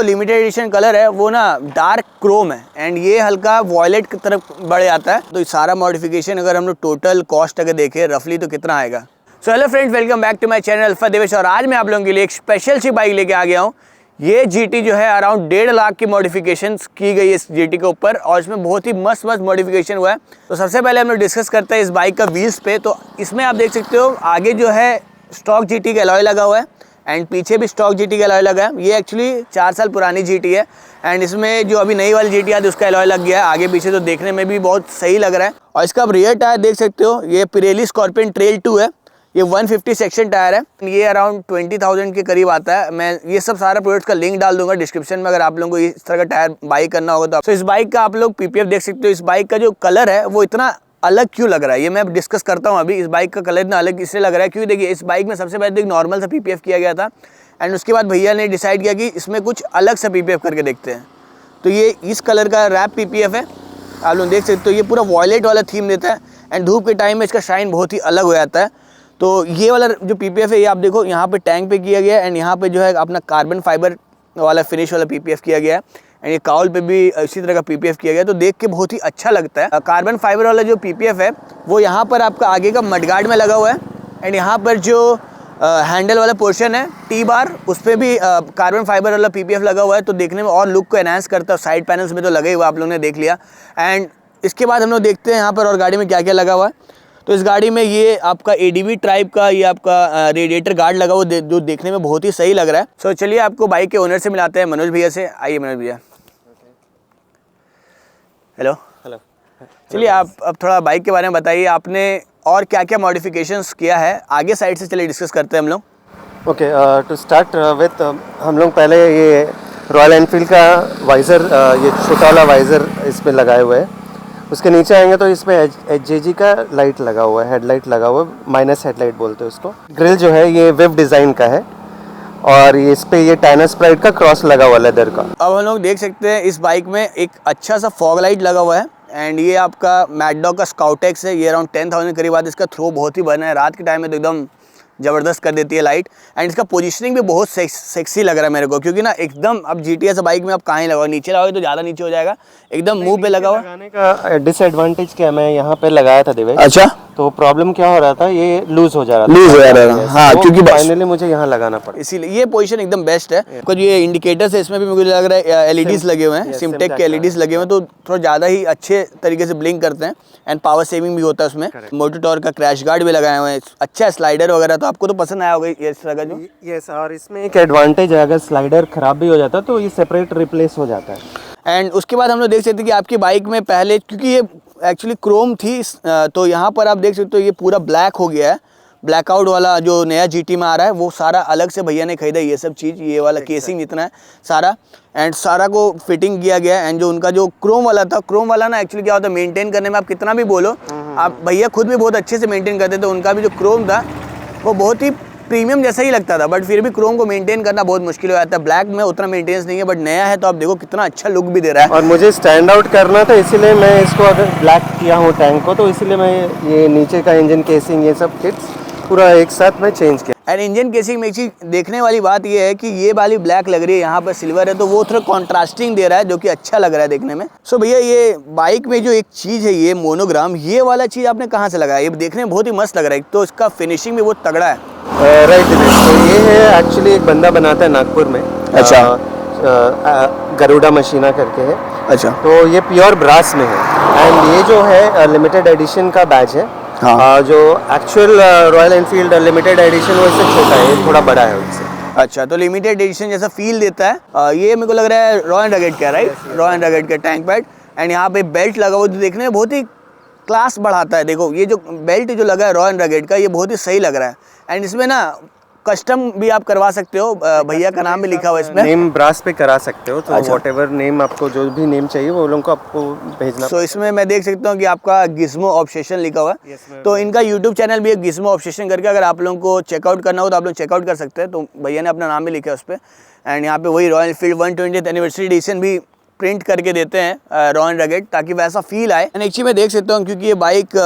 तो limited edition colour है वो ना डार्क क्रोम है एंड ये हल्का वॉयलेट की तरफ बढ़ जाता है। तो सारा मॉडिफिकेशन अगर हम लोग टोटल कॉस्ट अगर देखें रफली तो कितना आएगा। So hello friends, welcome back to my channel alpha Devesh. और आज मैं आप लोगों के लिए एक स्पेशल सी बाइक लेके आ गया हूँ। ये GT जो है अराउंड 1.5 लाख की मॉडिफिकेशन की गई है इस GT के ऊपर और इसमें बहुत ही मस्त मॉडिफिकेशन हुआ है। तो सबसे पहले हम लोग डिस्कस करते हैं इस बाइक का व्हील्स पे। तो इसमें आप देख सकते हो आगे जो है स्टॉक GT का अलॉय लगा हुआ है एंड पीछे भी स्टॉक GT का अलॉय लगा है। ये एक्चुअली 4 साल पुरानी GT है एंड इसमें जो अभी नई वाली GT आती है उसका अलॉय लग गया है आगे पीछे, तो देखने में भी बहुत सही लग रहा है। और इसका आप रियर टायर देख सकते हो, ये पिरेली स्कॉर्पियन ट्रेल 2 है। ये 150 सेक्शन टायर है, ये अराउंड 20,000 के करीब आता है। मैं ये सब सारा प्रोडक्ट्स का लिंक डाल दूंगा डिस्क्रिप्शन में अगर आप लोगों को इस तरह का टायर बाई करना होगा तो। इस बाइक का आप लोग PPF देख सकते हो। इस बाइक का जो कलर है वो इतना अलग क्यों लग रहा है ये मैं डिस्कस करता हूँ अभी। इस बाइक का कलर इतना अलग इसलिए लग रहा है क्योंकि देखिए इस बाइक में सबसे पहले नॉर्मल सा PPF किया गया था एंड उसके बाद भैया ने डिसाइड किया कि इसमें कुछ अलग सा PPF करके देखते हैं। तो ये इस कलर का रैप PPF है, आप लोग देख सकते हो। ये पूरा वॉयलेट वाला थीम देता है एंड धूप के टाइम में इसका शाइन बहुत ही अलग हो जाता है। तो ये वाला जो PPF है ये आप देखो यहाँ पे टैंक पे किया गया है एंड यहाँ पे जो है अपना कार्बन फाइबर वाला फिनिश वाला PPF किया गया है एंड ये काउल पे भी इसी तरह का PPF किया गया है। तो देख के बहुत ही अच्छा लगता है। कार्बन फाइबर वाला जो PPF है वो यहाँ पर आपका आगे का मडगार्ड में लगा हुआ है एंड यहाँ पर जो हैंडल वाला पोर्शन है टी बार उस पर भी कार्बन फाइबर वाला PPF लगा हुआ है। तो देखने में और लुक को एनहांस करता है। साइड पैनल्स में तो लगे हुआ आप लोगों ने देख लिया एंड इसके बाद हम लोग देखते हैं यहाँ पर और गाड़ी में क्या क्या लगा हुआ है। तो इस गाड़ी में ये आपका ADV टाइप का ये आपका रेडिएटर गार्ड लगा हुआ जो देखने में बहुत ही सही लग रहा है। सो चलिए आपको बाइक के ओनर से मिलाते हैं, मनोज भैया से। आइए मनोज भैया। Hello hello. चलिए आप अब थोड़ा बाइक के बारे में बताइए, आपने और क्या क्या मॉडिफिकेशंस किया है आगे साइड से। चलिए डिस्कस करते हैं हम लोग। ओके, टू स्टार्ट विथ हम लोग पहले ये रॉयल एनफील्ड का वाइज़र, ये छोटा वाला वाइज़र इसमें लगाए हुए हैं। उसके नीचे आएंगे तो इसमें HJG का लाइट लगा हुआ है, हेडलाइट लगा हुआ है, माइनस हेडलाइट बोलते हैं उसको। ग्रिल जो है ये वेब डिज़ाइन का है और ये इस पे ये टाइनर स्प्राइट का क्रॉस लगा हुआ लेदर का। अब हम लोग देख सकते हैं इस बाइक में एक अच्छा सा फॉग लाइट लगा हुआ है एंड ये आपका मैड डॉग का स्काउटेक्स है। ये अराउंड 10,000 करीब आता है। इसका थ्रो बहुत ही बना है, रात के टाइम में तो एकदम ज़बरदस्त कर देती है लाइट एंड इसका पोजीशनिंग भी बहुत सेक्सी लग रहा है मेरे को क्योंकि ना एकदम अब GT से बाइक में आप कहाँ ही लगाओ, नीचे लगाओगे तो ज़्यादा नीचे हो जाएगा, एकदम मुंह पे लगा हुआ। लगाने का डिसएडवांटेज क्या, मैं यहाँ पे लगाया था देवेश। अच्छा, तो प्रॉब्लम क्या हो रहा था, ये लूज हो जा रहा था। हाँ, क्योंकि फाइनली मुझे यहाँ लगाना पड़ा, इसीलिए ये पोजीशन एकदम बेस्ट है। कुछ ये इंडिकेटर्स है इसमें भी मुझे लग रहा है LEDs लगे हुए हैं, सिमटेक के LEDs लगे हुए हैं तो थोड़ा ज़्यादा ही अच्छे तरीके से ब्लिंक करते हैं एंड पावर सेविंग भी होता है उसमें। मोटोटॉर्क का क्रैश गार्ड भी लगाए हुए हैं, अच्छा स्लाइडर वगैरह, तो आपको तो पसंद आया होगा इस तरह का जो। यस, और इसमें एक एडवांटेज है, अगर स्लाइडर खराब भी हो जाता है तो ये सेपरेट रिप्लेस हो जाता है। एंड उसके बाद हम लोग देख सकते हैं कि आपकी बाइक में पहले क्योंकि ये एक्चुअली क्रोम थी तो यहाँ पर आप देख सकते हो ये पूरा ब्लैक हो गया है। ब्लैकआउट वाला जो नया GT में आ रहा है वो सारा अलग से भैया ने खरीदा ये सब चीज़, ये वाला केसिंग जितना है सारा एंड सारा को फिटिंग किया गया एंड जो उनका जो क्रोम वाला था, क्रोम वाला ना एक्चुअली क्या होता है मेंटेन करने में आप कितना भी बोलो, आप भैया खुद भी बहुत अच्छे से मेंटेन करते थे। उनका भी जो क्रोम था वो बहुत ही प्रीमियम जैसा ही लगता था बट फिर भी क्रोम को मेंटेन करना बहुत मुश्किल हो जाता है। ब्लैक में उतना मेंटेनेंस नहीं है बट नया है तो आप देखो कितना अच्छा लुक भी दे रहा है। और मुझे स्टैंड आउट करना था इसीलिए मैं इसको अगर ब्लैक किया हूँ टैंक को, तो इसीलिए मैं ये नीचे का इंजन केसिंग ये सब किट्स पूरा एक साथ में चेंज किया। एंड इंजन केसिंग में एक चीज़ देखने वाली बात ये है कि ये वाली ब्लैक लग रही है, यहाँ पर सिल्वर है तो वो थोड़ा कॉन्ट्रास्टिंग दे रहा है जो कि अच्छा लग रहा है देखने में। सो भैया ये बाइक में जो एक चीज़ है ये मोनोग्राम, ये वाला चीज़ आपने कहाँ से लगाया? ये देखने में बहुत ही मस्त लग रहा है, तो इसका फिनिशिंग भी बहुत तगड़ा है। राइट, तो ये है एक्चुअली एक बंदा बनाता है नागपुर में। अच्छा। गरुड़ा मशीना करके है। अच्छा, तो ये प्योर ब्रास में है एंड ये जो है लिमिटेड एडिशन का बैच है। हाँ। जो actual royal Enfield limited edition वो इससे छोटा है, ये थोड़ा बड़ा है उससे। अच्छा, तो लिमिटेड एडिशन जैसा फील देता है। ये मेरे को लग रहा है रॉयल रगेट का, राइट? रॉयल रगेट का टैंक पैड एंड यहाँ पे बेल्ट लगा हुआ जो देखने में बहुत ही क्लास बढ़ाता है। देखो ये जो बेल्ट जो लगा है रॉयल रगेट का ये बहुत ही सही लग रहा है एंड इसमें ना कस्टम भी आप करवा सकते हो, भैया का नाम भी लिखा हुआ है इसमें। नेम ब्रास पे करा सकते हो, तो अच्छा। व्हाटएवर नेम आपको जो भी नेम चाहिए वो लोगों को आपको भेजना। सो इसमें मैं देख सकता हूँ कि आपका गिज्मो ऑब्सेशन लिखा हुआ है। तो इनका यूट्यूब चैनल भी है गिज्मो ऑब्सेशन करके, अगर आप लोगों को चेकआउट करना हो तो आप लोग चेकआउट कर सकते हैं। तो भैया ने अपना नाम भी लिखा है उस पर एंड यहाँ पे वही royal Enfield 120th anniversary edition भी प्रिंट करके देते हैं रॉयल रगेट, ताकि वैसा फील आए। एंड एक्चुअली मैं देख सकता हूँ क्योंकि ये बाइक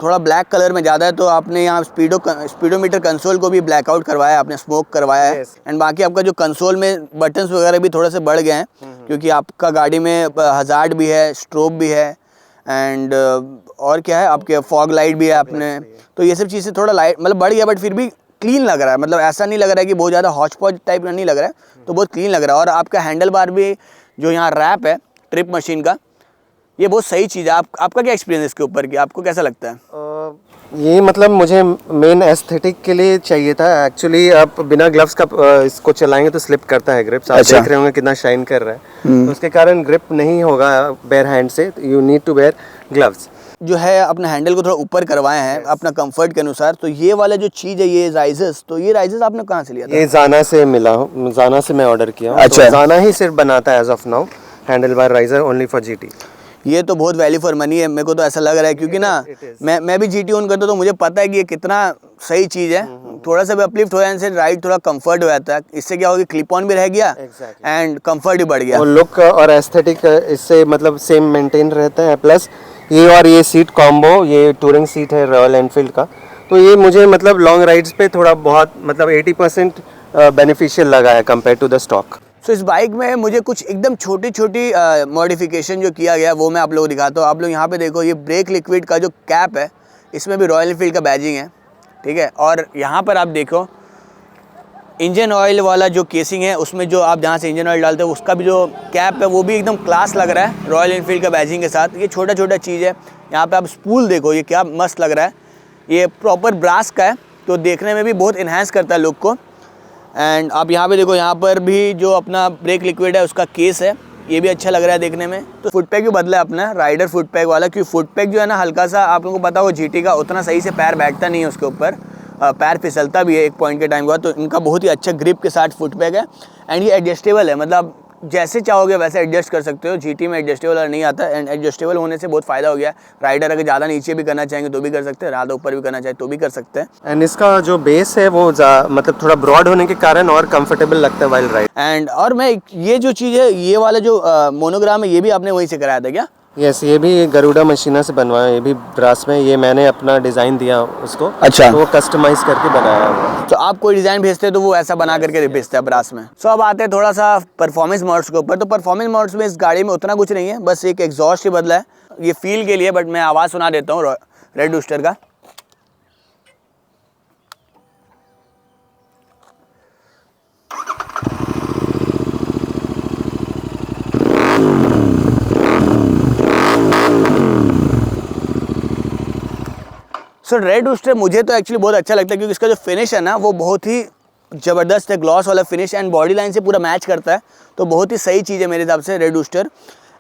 थोड़ा ब्लैक कलर में ज़्यादा है, तो आपने यहाँ स्पीडोमीटर कंसोल को भी ब्लैकआउट करवाया है, आपने स्मोक करवाया है। एंड बाकी आपका जो कंसोल में बटन्स वगैरह भी थोड़े से बढ़ गए हैं, क्योंकि आपका गाड़ी में हज़ार्ड भी है, स्ट्रोब भी है, एंड और क्या है, आपके फॉग लाइट भी है आपने, तो ये सब चीज़ें थोड़ा लाइट मतलब बढ़ गया, बट फिर भी क्लीन लग रहा है। मतलब ऐसा नहीं लग रहा है कि बहुत ज़्यादा हॉच पॉच टाइप का नहीं लग रहा है, तो बहुत क्लीन लग रहा है। और आपका हैंडल बार भी जो यहाँ रैप है ट्रिप मशीन का, ये बहुत सही चीज़ है। आपका क्या एक्सपीरियंस इसके ऊपर की, आपको कैसा लगता है? ये मतलब मुझे मेन एस्थेटिक के लिए चाहिए था एक्चुअली। आप बिना ग्लव्स का इसको चलाएंगे तो स्लिप करता है ग्रिप्स। आप देख रहे होंगे कितना शाइन कर रहा है, तो उसके कारण ग्रिप नहीं होगा बेयर हैंड से, you need to wear gloves. जो है अपने हैंडल को थोड़ा ऊपर करवाए हैं अपना कंफर्ट के अनुसार। तो ये वाला जो चीज़ है, ये राइजर्स, तो ये राइजर्स आपने कहाँ से लिया था? ये जाना से मिला हूँ, जाना से मैं ऑर्डर किया हूँ। अच्छा। तो जाना ही सिर्फ बनाता है as of now handle bar riser only for GT. ये तो बहुत वैल्यू फॉर मनी है, मेरे को तो ऐसा लग रहा है, क्योंकि ना मैं भी जीटी ओन करता हूँ, तो मुझे पता है कि ये कितना सही चीज़ है। थोड़ा सा भी अपलिफ्ट हो जाने से राइड थोड़ा कंफर्ट हो जाता है। इससे क्या होगा, क्लिप ऑन भी रह गया एंड कंफर्ट भी बढ़ गया, और लुक और एस्थेटिक इससे मतलब सेम मेंटेन रहता है। प्लस ये और ये सीट कॉम्बो, ये टूरिंग सीट है रॉयल एनफील्ड का, तो ये मुझे मतलब लॉन्ग राइड्स पे थोड़ा बहुत मतलब 80% बेनिफिशियल लगा है कंपेयर टू द स्टॉक। सो इस बाइक में मुझे कुछ एकदम छोटी छोटी मॉडिफिकेशन जो किया गया वो मैं आप लोगों को दिखाता हूँ। आप लोग यहाँ पे देखो, ये ब्रेक लिक्विड का जो कैप है, इसमें भी रॉयल एनफील्ड का बैजिंग है, ठीक है। और यहाँ पर आप देखो इंजन ऑयल वाला जो केसिंग है, उसमें जो आप जहाँ से इंजन ऑयल डालते हो उसका भी जो कैप है वो भी एकदम क्लास लग रहा है रॉयल एनफील्ड का बैजिंग के साथ। ये छोटा छोटा चीज़ है। यहाँ पे आप स्पूल देखो, ये क्या मस्त लग रहा है। ये प्रॉपर ब्रास का है, तो देखने में भी बहुत इन्हांस करता है लुक को। एंड आप यहाँ पे देखो, यहाँ पर भी जो अपना ब्रेक लिक्विड है उसका केस है, ये भी अच्छा लग रहा है देखने में। तो फुट पैक भी बदला है अपना, राइडर फुट पैक वाला, क्योंकि फुट पैक जो है ना हल्का सा, आप लोगों को पता हो जीटी का उतना सही से पैर बैठता नहीं है उसके ऊपर, पैर फिसलता भी है एक पॉइंट के टाइम के बाद। तो इनका बहुत ही अच्छा ग्रिप के साथ फुट पैक है, एंड ये एडजस्टेबल है, मतलब जैसे चाहोगे वैसे एडजस्ट कर सकते हो। जीटी में एडजस्टेबल नहीं आता, एंड एडजस्टेबल होने से बहुत फ़ायदा हो गया। राइडर अगर ज़्यादा नीचे भी करना चाहेंगे तो भी कर सकते हैं, ज़्यादा ऊपर भी करना चाहे तो भी कर सकते हैं। एंड इसका जो बेस है वो मतलब थोड़ा ब्रॉड होने के कारण और कंफर्टेबल लगता है वाइल राइड। एंड और मैं ये जो चीज़ है, ये वाला जो मोनोग्राम है, ये भी आपने वहीं से कराया था क्या? यस, ये भी गरुड़ा मशीना से बनवाया, ये भी ब्रास में। ये मैंने अपना डिज़ाइन दिया उसको, अच्छा, तो वो कस्टमाइज करके बनाया हुआ। तो आप कोई डिज़ाइन भेजते हैं तो वो ऐसा बना करके भेजते हैं ब्रास में। सो अब आते हैं थोड़ा सा परफॉर्मेंस मोड्स के ऊपर। तो परफॉर्मेंस मोड्स में इस गाड़ी में उतना कुछ नहीं है, बस एक एग्जॉस्ट ही बदला है ये फील के लिए। बट मैं आवाज़ सुना देता हूँ रेड रूस्टर का। सो रेड रूस्टर मुझे तो एक्चुअली बहुत अच्छा लगता है, क्योंकि इसका जो फिनिश है ना वो बहुत ही ज़बरदस्त है, ग्लॉस वाला फिनिश, एंड बॉडी लाइन से पूरा मैच करता है। तो बहुत ही सही चीज़ है मेरे हिसाब से रेड रूस्टर।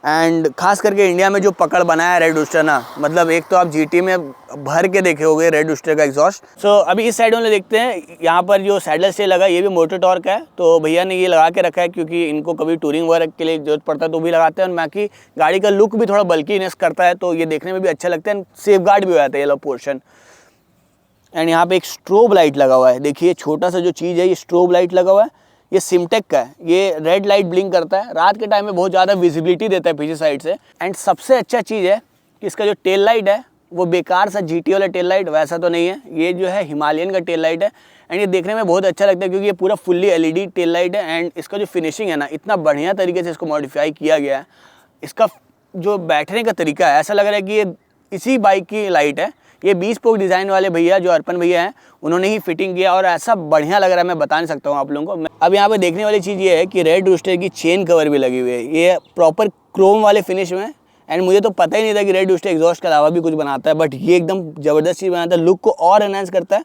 एंड खास करके इंडिया में जो पकड़ बनाया है रेड रूस्टर ना, मतलब एक तो आप जीटी में भर के देखे होंगे रेड रूस्टर का एग्जॉस्ट। सो अभी इस साइड में देखते हैं, यहाँ पर जो सैडल स्टे लगा ये भी मोटर टॉर्क है, तो भैया ने ये लगा के रखा है क्योंकि इनको कभी टूरिंग वर्क के लिए जरूरत पड़ता है तो भी लगाते हैं। और बाकी गाड़ी का लुक भी थोड़ा बल्कीनेस करता है, तो ये देखने में भी अच्छा लगता है, सेफ गार्ड भी हो जाता है ये वाला पोर्शन। एंड यहाँ पे एक स्ट्रोब लाइट लगा हुआ है, देखिए छोटा सा जो चीज़ है ये स्ट्रोब लाइट लगा हुआ है, ये सिमटेक का है। ये रेड लाइट ब्लिंक करता है, रात के टाइम में बहुत ज़्यादा विजिबिलिटी देता है पीछे साइड से। एंड सबसे अच्छा चीज़ है कि इसका जो टेल लाइट है वो बेकार सा जीटी वाला टेल लाइट वैसा तो नहीं है, ये जो है हिमालयन का टेल लाइट है। एंड ये देखने में बहुत अच्छा लगता है क्योंकि ये पूरा फुल्ली एलईडी टेल लाइट है। एंड इसका जो फिनिशिंग है ना, इतना बढ़िया तरीके से इसको मॉडिफाई किया गया है। इसका जो बैठने का तरीका है, ऐसा लग रहा है कि ये इसी बाइक की लाइट है। ये 20 स्पोक डिज़ाइन वाले भैया जो अर्पण भैया हैं उन्होंने ही फिटिंग किया, और ऐसा बढ़िया लग रहा है मैं बता नहीं सकता हूँ आप लोगों को। अब यहाँ पे देखने वाली चीज़ ये है कि रेड रूस्टर की चेन कवर भी लगी हुई है, ये प्रॉपर क्रोम वाले फिनिश में। एंड मुझे तो पता ही नहीं था कि रेड रूस्टर एग्जॉस्ट के अलावा भी कुछ बनाता है, बट ये एकदम ज़बरदस्त चीज़ बनाता है, लुक को और एनहांस करता है।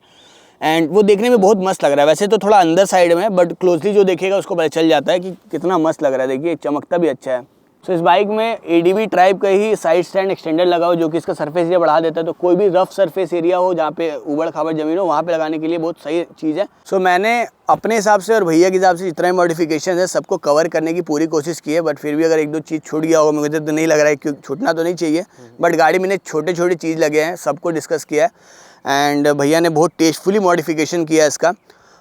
एंड वो देखने में बहुत मस्त लग रहा है। वैसे तो थोड़ा अंदर साइड में, बट क्लोजली जो देखेगा उसको पता चल जाता है कि कितना मस्त लग रहा है। देखिए चमकता भी अच्छा है। सो इस बाइक में एडीबी टाइप का ही साइड स्टैंड एक्सटेंडर लगा हो, जो कि इसका सरफेस एरिया बढ़ा देता है। तो कोई भी रफ सरफेस एरिया हो जहाँ पे उबड़ खाबड़ जमीन हो, वहाँ पे लगाने के लिए बहुत सही चीज़ है। सो मैंने अपने हिसाब से और भैया के हिसाब से जितना भी मॉडिफिकेशन है सबको कवर करने की पूरी कोशिश की है। बट फिर भी अगर एक दो चीज़ छूट गया होगा, मुझे तो नहीं लग रहा है, क्योंकि छूटना तो नहीं चाहिए। बट गाड़ी में छोटे छोटे चीज़ लगे हैं, सबको डिस्कस किया है। एंड भैया ने बहुत टेस्टफुली मॉडिफिकेशन किया इसका।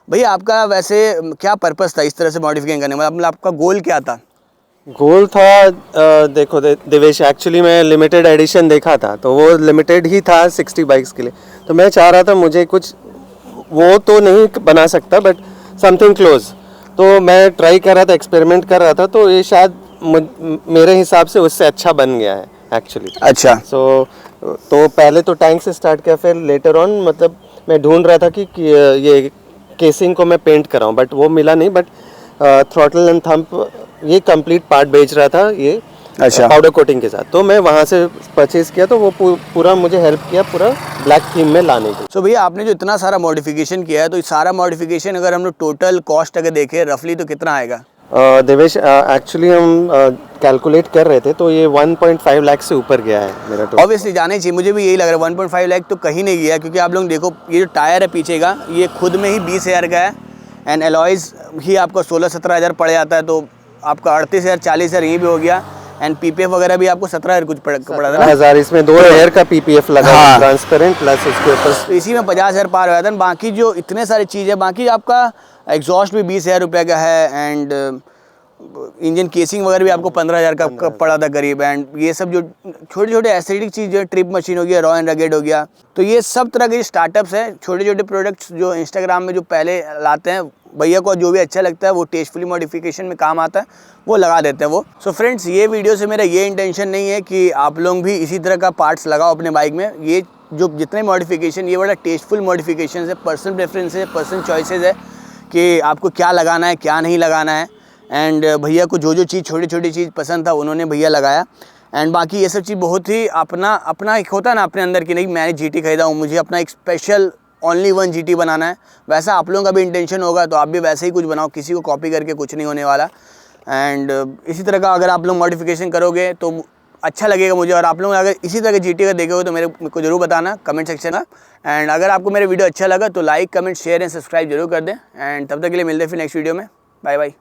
भैया आपका वैसे क्या पर्पज़ था इस तरह से मॉडिफिकेशन करने में, मतलब आपका गोल क्या था? गोल था देखो देवेश, एक्चुअली मैं लिमिटेड एडिशन देखा था तो वो लिमिटेड ही था 60 बाइक्स के लिए। तो मैं चाह रहा था मुझे कुछ वो तो नहीं बना सकता बट समथिंग क्लोज। तो मैं ट्राई कर रहा था, एक्सपेरिमेंट कर रहा था, तो ये शायद मेरे हिसाब से उससे अच्छा बन गया है एक्चुअली। अच्छा। तो पहले तो टैंक से स्टार्ट किया, फिर लेटर ऑन मतलब मैं ढूंढ रहा था कि ये केसिंग को मैं पेंट कराऊं, बट वो मिला नहीं। बट थ्रॉटल एंड थंब ये कंप्लीट पार्ट बेच रहा था ये, अच्छा। पाउडर कोटिंग के साथ। तो मैं वहाँ से परचेज किया, तो वो पूरा मुझे हेल्प किया पूरा ब्लैक थीम में लाने की। सो भैया आपने जो इतना सारा मॉडिफिकेशन किया है, तो ये सारा मॉडिफिकेशन अगर हम लोग टोटल कॉस्ट अगर देखें रफली तो कितना आएगा? देवेश, एक्चुअली हम कैलकुलेट कर रहे थे तो ये 1.5 लाख से ऊपर गया है मेरा टोटल। ऑब्वियसली जाने चाहिए, मुझे भी यही लग रहा है 1.5 लाख तो कहीं नहीं गया, क्योंकि आप लोग देखो ये जो टायर है पीछे का ये खुद में ही 20,000 का है, एंड एलॉयज़ ही आपका 16-17 हज़ार पड़ जाता है, तो आपका 38,000 40,000 यहीं भी हो गया, एंड पीपीएफ वगैरह भी आपको 17,000 कुछ पड़ा था ना? 17,000 इसमें 2 ईयर का पीपीएफ लगा, हाँ। ट्रांसपेरेंट प्लस उसके ऊपर तो इसी में 50,000 पार हो जाता है। बाकी जो इतने सारी चीज़ें, बाकी आपका एग्जॉस्ट भी 20,000 रुपये का है, एंड इंजन केसिंग वगैरह भी आपको 15,000 का पड़ा था करीब, एंड ये सब जो छोटे छोटे एस्थेटिक चीज़ें, ट्रिप मशीन हो गया, रॉ एंड रगेड हो गया, तो ये सब तरह के स्टार्टअप्स हैं, छोटे छोटे प्रोडक्ट्स जो इंस्टाग्राम में जो पहले लाते हैं, भैया को जो भी अच्छा लगता है वो टेस्टफुली मॉडिफिकेशन में काम आता है वो लगा देते हैं वो। सो फ्रेंड्स, ये वीडियो से मेरा ये इंटेंशन नहीं है कि आप लोग भी इसी तरह का पार्ट्स लगाओ अपने बाइक में। ये जो जितने मॉडिफिकेशन, ये बड़ा टेस्टफुल मॉडिफिकेशन है, पर्सनल प्रेफरेंस है, पर्सनल चॉइसेस है कि आपको क्या लगाना है क्या नहीं लगाना है। एंड भैया को जो चीज़ छोटी छोटी चीज़ पसंद था उन्होंने भैया लगाया, एंड बाकी ये सब चीज़ बहुत ही अपना एक होता है ना अपने अंदर की, नहीं मैंने जीटी खरीदा हूँ, मुझे अपना एक स्पेशल ओनली वन जीटी बनाना है, वैसा आप लोगों का भी इंटेंशन होगा तो आप भी वैसे ही कुछ बनाओ, किसी को कॉपी करके कुछ नहीं होने वाला। एंड इसी तरह का अगर आप लोग मॉडिफिकेशन करोगे तो अच्छा लगेगा मुझे, और आप लोग अगर इसी तरह के जीटी का देखोगे तो मेरे को जरूर बताना कमेंट सेक्शन में। एंड अगर आपको मेरे वीडियो अच्छा लगा तो like comment share and subscribe जरूर कर दें, एंड तब तक के लिए मिलते हैं फिर नेक्स्ट वीडियो में। Bye bye.